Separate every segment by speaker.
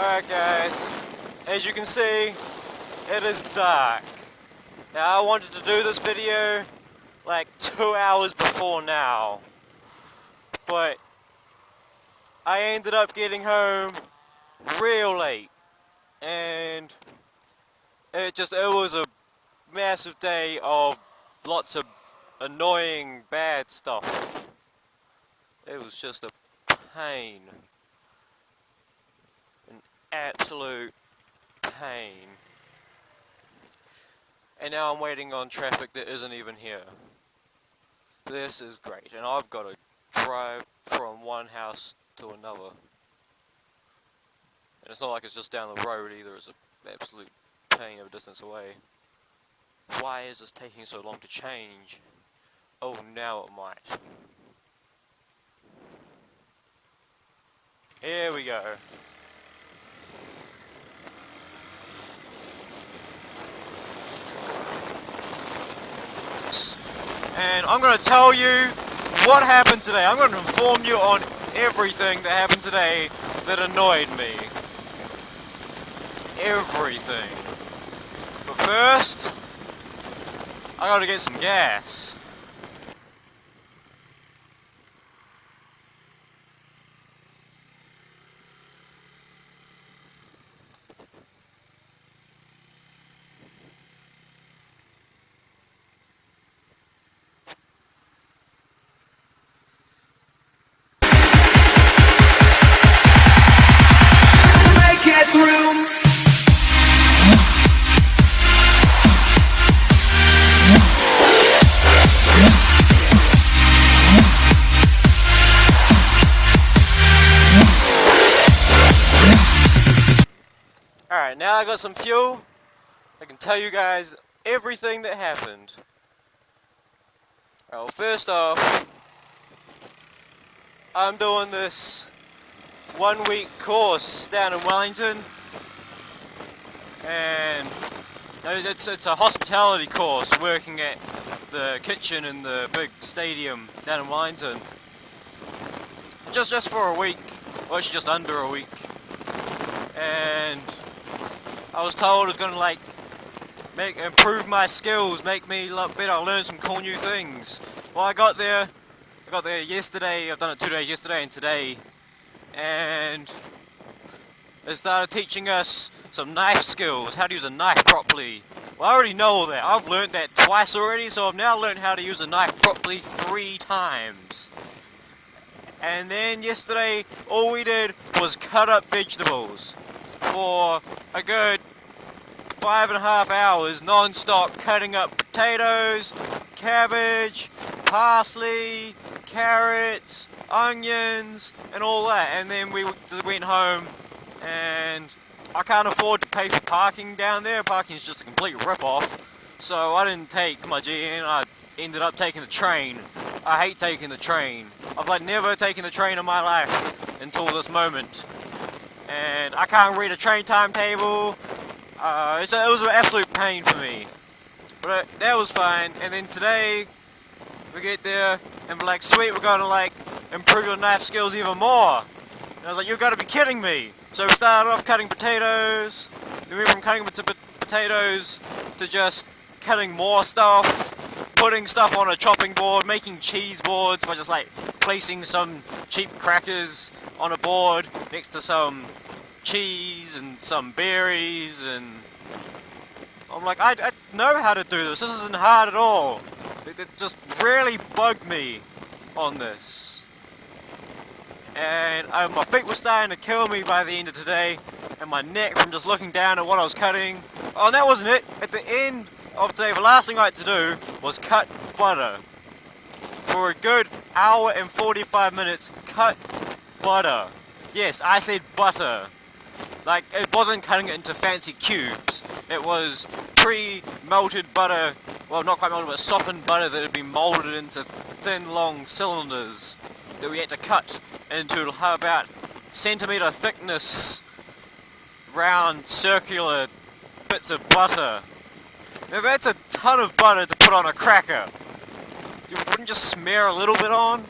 Speaker 1: Alright guys, as you can see, it is dark. Now I wanted to do this video like 2 hours before now, but I ended up getting home real late, and it was a massive day of lots of annoying bad stuff. It was just a pain. An absolute pain. And now I'm waiting on traffic that isn't even here. This is great, and I've got to drive from one house to another. And it's not like it's just down the road either, it's an absolute pain of a distance away. Why is this taking so long to change? Oh, now it might. Here we go. And I'm going to tell you what happened today. I'm going to inform you on everything that happened today that annoyed me. Everything. But first, I got to get some gas. Alright, now I got some fuel. I can tell you guys everything that happened. Well, first off, I'm doing this 1 week course down in Wellington, and it's a hospitality course working at the kitchen in the big stadium down in Wellington. Just for a week, or actually just under a week, and I was told it was going to improve my skills, make me a lot better, learn some cool new things. Well, I got there yesterday. I've done it 2 days, yesterday and today, and they started teaching us some knife skills, how to use a knife properly. Well, I already know all that. I've learned that twice already, so I've now learned how to use a knife properly 3 times. And then yesterday, all we did was cut up vegetables for a good 5.5 hours non-stop, cutting up potatoes, cabbage, parsley, carrots, onions, and all that. And then we went home, and I can't afford to pay for parking down there. Parking's just a complete rip-off, so I didn't take my GN. I ended up taking the train. I hate taking the train. I've never taken the train in my life until this moment, and I can't read a train timetable. It was an absolute pain for me, but that was fine. And then today we get there and we're like, sweet, we're gonna improve your knife skills even more. And I was like, you've got to be kidding me. So we started off cutting potatoes, then we went from cutting potatoes to just cutting more stuff, putting stuff on a chopping board, making cheese boards by just placing some cheap crackers on a board next to some cheese and some berries, and I'm like, I know how to do this. This isn't hard at all. It just really bugged me on this. And my feet were starting to kill me by the end of today, and my neck from just looking down at what I was cutting. Oh, and that wasn't it. At the end of today, the last thing I had to do was cut butter. For a good hour and 45 minutes, cut butter. Yes, I said butter. It wasn't cutting it into fancy cubes. It was pre-melted butter, well, not quite melted, but softened butter that had been molded into thin, long cylinders that we had to cut into about centimetre thickness, round, circular bits of butter. Now that's a ton of butter to put on a cracker. You wouldn't just smear a little bit on?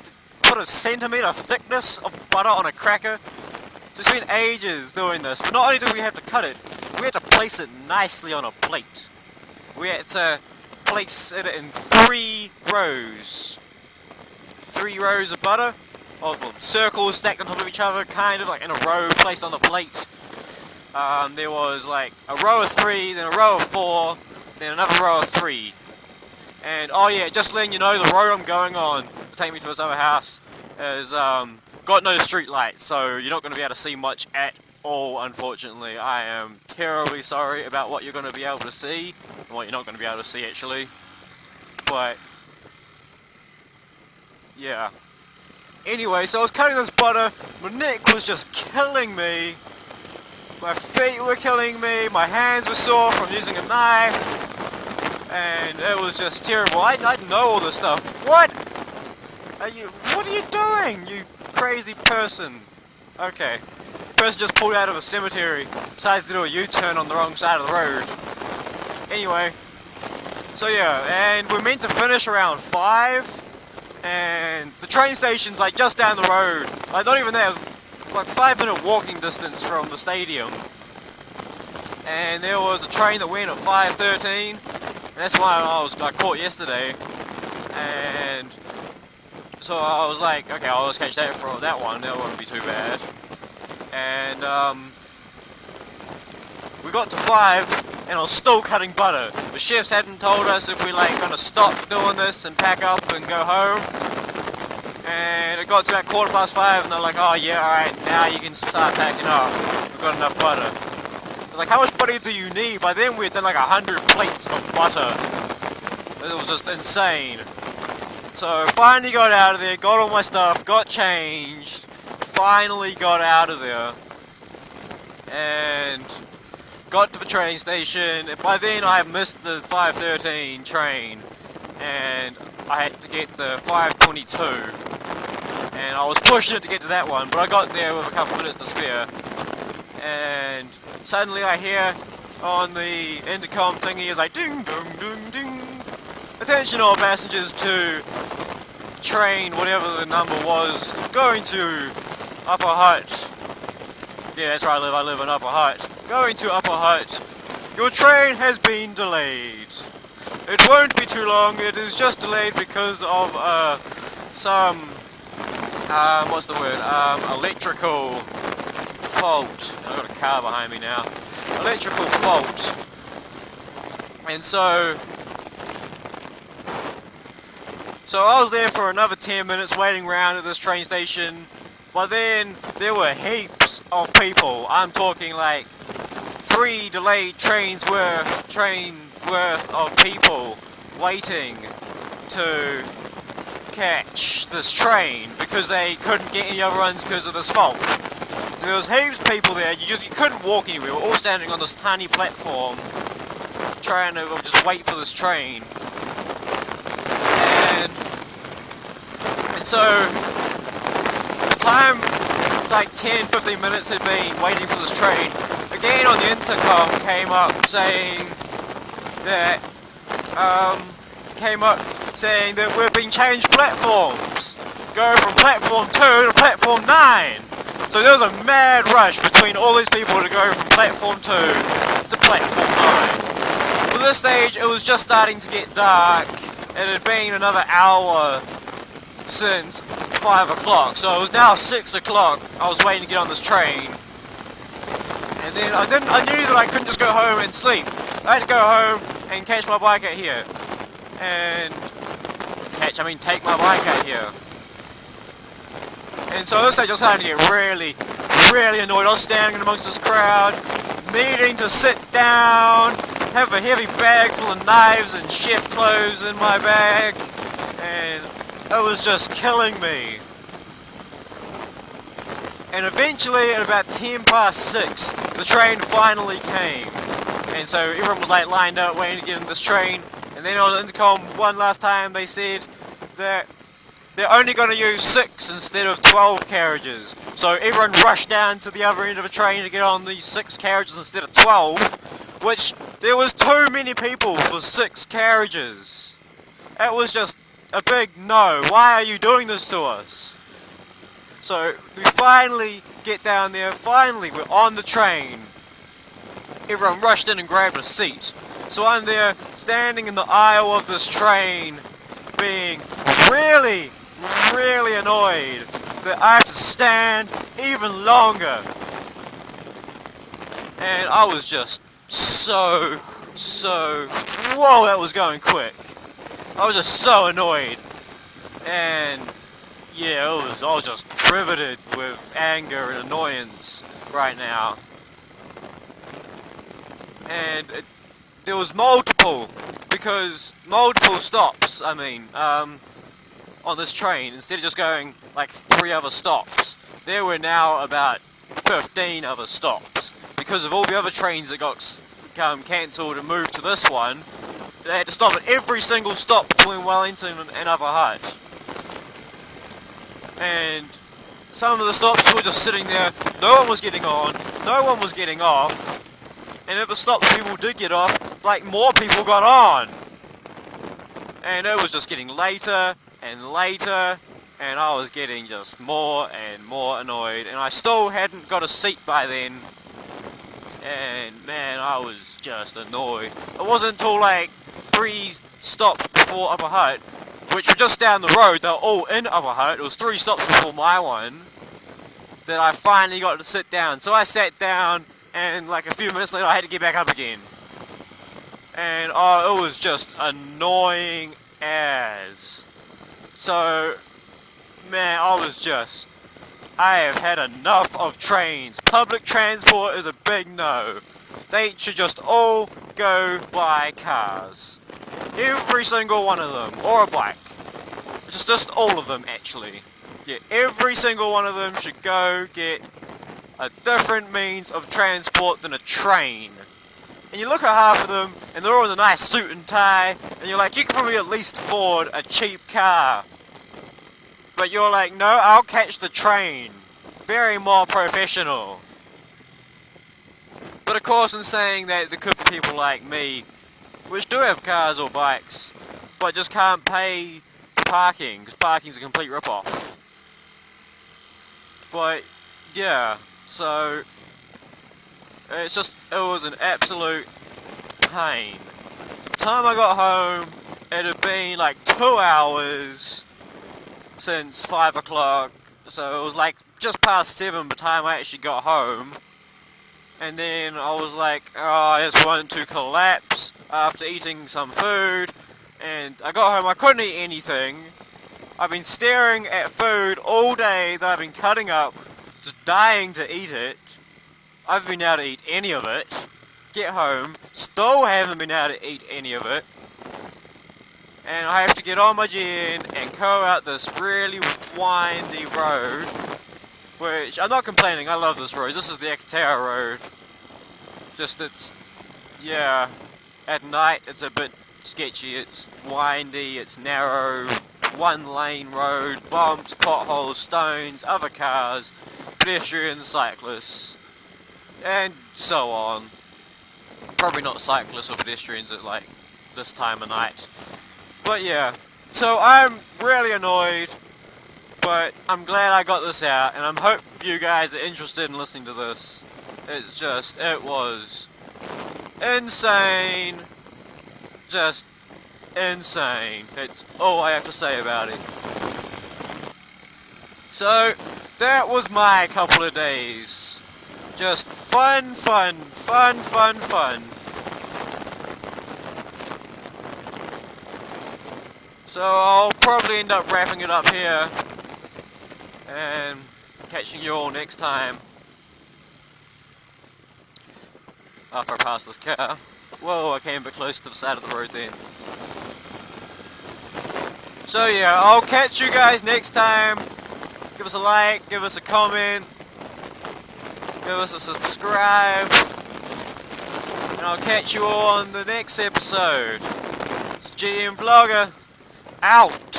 Speaker 1: Put a centimetre thickness of butter on a cracker? We spent ages doing this, but not only did we have to cut it, we had to place it nicely on a plate. We had to place it in 3 rows. 3 rows of butter, or well, circles stacked on top of each other, kind of like in a row placed on the plate. There was like a row of 3, then a row of 4, then another row of 3. And oh yeah, just letting you know, the road I'm going on to take me to this other house is got no street lights, so you're not going to be able to see much at all, unfortunately. I am terribly sorry about what you're going to be able to see, and what you're not going to be able to see actually. But yeah. Anyway, so I was cutting this butter, my neck was just killing me, my feet were killing me, my hands were sore from using a knife, and it was just terrible. I didn't know all this stuff. What are you doing, you crazy person? Okay. Person just pulled out of a cemetery, decided to do a U-turn on the wrong side of the road. Anyway, so yeah, and we're meant to finish around 5, and the train station's like just down the road. Like not even there, it's like 5-minute walking distance from the stadium. And there was a train that went at 5:13. That's why I caught yesterday, and so I was like, okay, I'll just catch that for that one, that won't be too bad. And we got to 5, and I was still cutting butter. The chefs hadn't told us if we like gonna stop doing this and pack up and go home. And it got to about 5:15, and they're like, oh yeah, alright, now you can start packing up. We've got enough butter. Like, how much butter do you need? By then we had done like 100 plates of butter. It was just insane. So finally got out of there, got all my stuff, got changed, finally got out of there, and got to the train station. By then I had missed the 5:13 train, and I had to get the 5:22, and I was pushing it to get to that one, but I got there with a couple minutes to spare, and suddenly I hear on the intercom thingy is like ding dong ding ding. Attention all passengers to train whatever the number was going to Upper Hutt. Yeah, that's where I live. I live in Upper Hutt. Going to Upper Hutt. Your train has been delayed. It won't be too long. It is just delayed because of some what's the word? Electrical fault. I've got a car behind me now. Electrical fault. And so I was there for another 10 minutes waiting around at this train station. But then there were heaps of people. I'm talking like 3 delayed trains worth of people waiting to catch this train because they couldn't get any other runs because of this fault. So there was heaps of people there. You couldn't walk anywhere. We were all standing on this tiny platform trying to just wait for this train. And so the time, like 10-15 minutes had been waiting for this train. Again on the intercom came up saying that we're being changed platforms. Go from platform 2 to platform 9. So there was a mad rush between all these people to go from platform 2 to platform 9. For this stage it was just starting to get dark. It had been another hour since 5 o'clock, so it was now 6 o'clock. I was waiting to get on this train, and then I knew that I couldn't just go home and sleep. I had to go home and catch my bike out here, and take my bike out here. And so at this stage I was starting to get really, really annoyed. I was standing amongst this crowd, needing to sit down, have a heavy bag full of knives and chef clothes in my bag, and it was just killing me. And eventually at about 6:10, the train finally came. And so everyone was like lined up waiting to get in this train. And then on the intercom one last time they said that they're only going to use 6 instead of 12 carriages. So everyone rushed down to the other end of the train to get on these 6 carriages instead of 12. Which, there was too many people for 6 carriages. That was just a big no. Why are you doing this to us? So we finally get down there. Finally, we're on the train. Everyone rushed in and grabbed a seat. So I'm there, standing in the aisle of this train, being really, really annoyed that I have to stand even longer. And I was just so, whoa, that was going quick. I was just so annoyed. And yeah, I was just riveted with anger and annoyance right now. And there was multiple stops, on this train. Instead of just going like 3 other stops, there were now about 15 other stops. Because of all the other trains that got cancelled and moved to this one, they had to stop at every single stop between Wellington and Upper Hutt. And some of the stops were just sitting there, no one was getting on, no one was getting off, and at the stops people did get off, like more people got on. And it was just getting later and later, and I was getting just more and more annoyed, and I still hadn't got a seat by then. And man, I was just annoyed. It wasn't until like 3 stops before Upper Hutt, which were just down the road, they were all in Upper Hutt, it was 3 stops before my one, that I finally got to sit down. So I sat down, and like a few minutes later I had to get back up again. And oh, it was just annoying as. So, man, I have had enough of trains. Public transport is a big no. They should just all go by cars. Every single one of them, or a bike. Just all of them, actually. Yeah, every single one of them should go get a different means of transport than a train. And you look at half of them, and they're all in a nice suit and tie, and you're like, you can probably at least afford a cheap car. But you're like, no, I'll catch the train. Very more professional. But of course, in saying that, there could be people like me, which do have cars or bikes, but just can't pay for parking, because parking's a complete rip-off. But, yeah, so, it was an absolute pain. By the time I got home, it had been like 2 hours since 5 o'clock, so it was like just past 7 by the time I actually got home. And then I was like, oh, I just want to collapse after eating some food. And I got home, I couldn't eat anything. I've been staring at food all day that I've been cutting up, just dying to eat it. I haven't been able to eat any of it. Get home, still haven't been able to eat any of it. And I have to get on my gen and go out this really windy road. Which, I'm not complaining, I love this road. This is the Akatara road. Yeah, at night it's a bit sketchy. It's windy, it's narrow, 1-lane road, bumps, potholes, stones, other cars, pedestrians, cyclists, and so on. Probably not cyclists or pedestrians at like this time of night. But yeah, so I'm really annoyed. But I'm glad I got this out, and I hope you guys are interested in listening to this. It was insane. Just insane. It's all I have to say about it. So, that was my couple of days. Just fun. So I'll probably end up wrapping it up here. And catching you all next time. After I pass this car. Whoa, I came a bit close to the side of the road then. So yeah, I'll catch you guys next time. Give us a like, give us a comment, give us a subscribe. And I'll catch you all on the next episode. It's GnVlogger. Out!